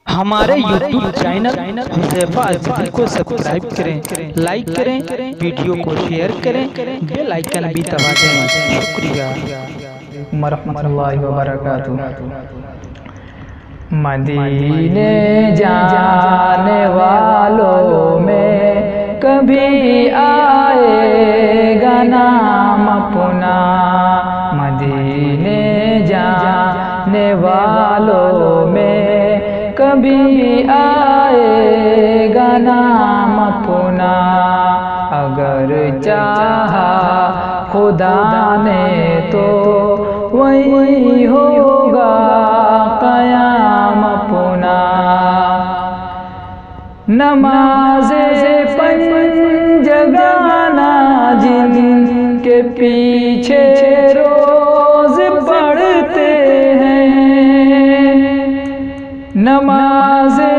हमारे YouTube channel Huzaifa Azhari को subscribe करें, लाइक करें, वीडियो को शेयर करें, बेल आइकन भी दबा दें। शुक्रिया रहमतुल्लाहि व बरकातुहू। मदीने जाने वालों में कभी आएगा नाम अपना। मदीने जाने वालों में कभी आएगा नाम अपना। अगर चाहा खुदा ने तो वही होगा क़याम अपना। नमाज़े पंजगाना जिनके पीछे रोज़ पढ़ते हैं। नमाज़े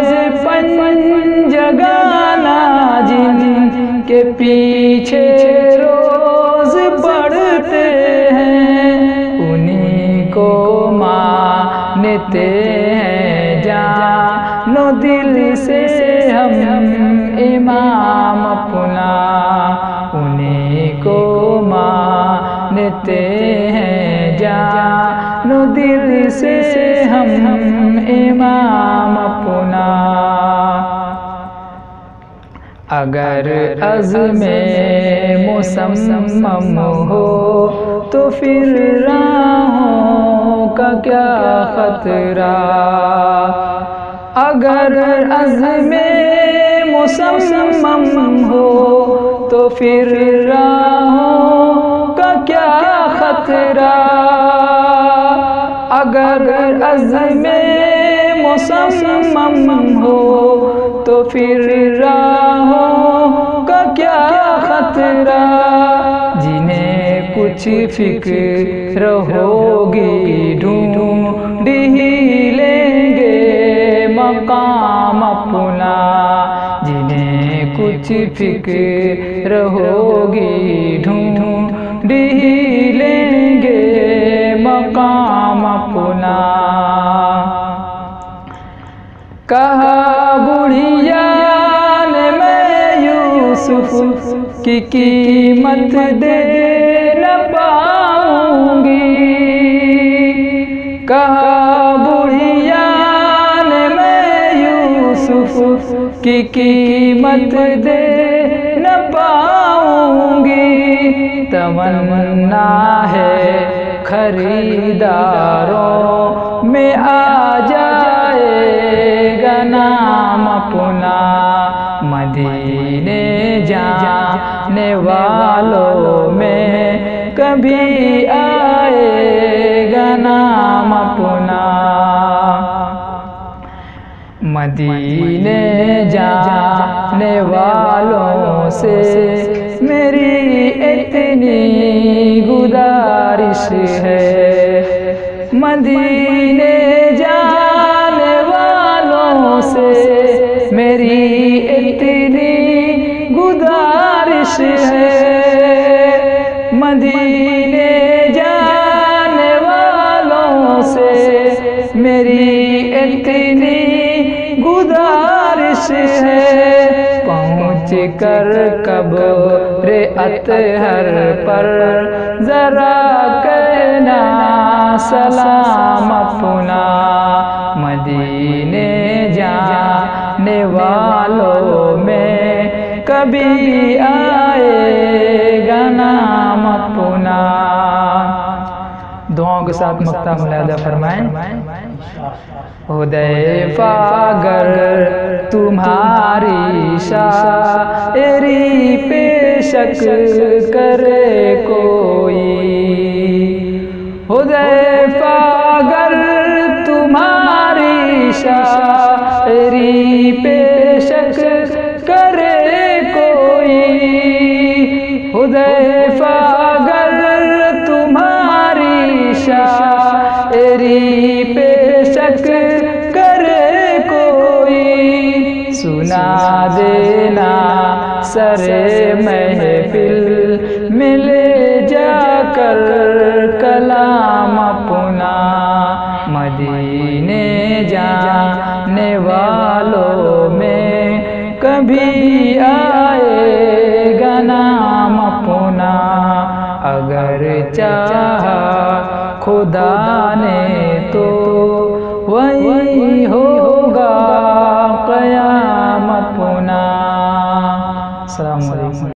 पंजगाना जिनके पीछे रोज़ पढ़ते हैं, उन्हीं को मानते हैं जानो दिल से हम इमाम अपना। उन्हीं को मानते हैं जानो दिल से हम इमाम अपना। अगर अज़्मे मुसम्मम हो तो फिर राहों का क्या खतरा। अगर अज़्मे मुसम्मम हो तो फिर राहों का क्या खतरा। अगर अज़्मे मुसम्मम हो तो फिर राहों का क्या खतरा। जिन्हें कुछ फिक्र होगी ढूंढ ही लेंगे मकाम अपना। जिन्हें कुछ फिक्र होगी ढूंढ ही लेंगे मकाम अपना। कहा बुढ़िया ने मैं यूसुफ की कीमत दे न पाऊंगी। कहा बुढ़िया ने मैं यूसुफ की कीमत दे न पाऊंगी। तमन्ना है खरीदारों में आ जाएगा नाम अपना। मदीने जाने वालों में कभी आएगा नाम अपना। मदीने जाने वालों से मेरी इतनी गुजारिश है। मदीने जाने वालों से मेरी इतनी गुजारिश है। मदीने जाने वालों से मेरी इतनी गुजारिश है। पहुँच कर कब्र अतहर पर जरा कहना सलाम अपना। मदीने जाने वालों में कभी आएगा नाम अपना। दुआओं के साथ मक्ता मुलादा फरमाएं। हुज़ैफा अगर तुम्हारी शायरी पे शक करे कोई। हुज़ैफा अगर तुम्हारी शायरी पे शक करे कोई। हुज़ैफा अगर तुम्हारी शायरी पे शक करे कोई। सुना देना सरे महफिल मिले जाकर कलाम अपना। मदीने जा जाने वालों में कभी आएगा नाम अपना। अगर चाहा खुदा ने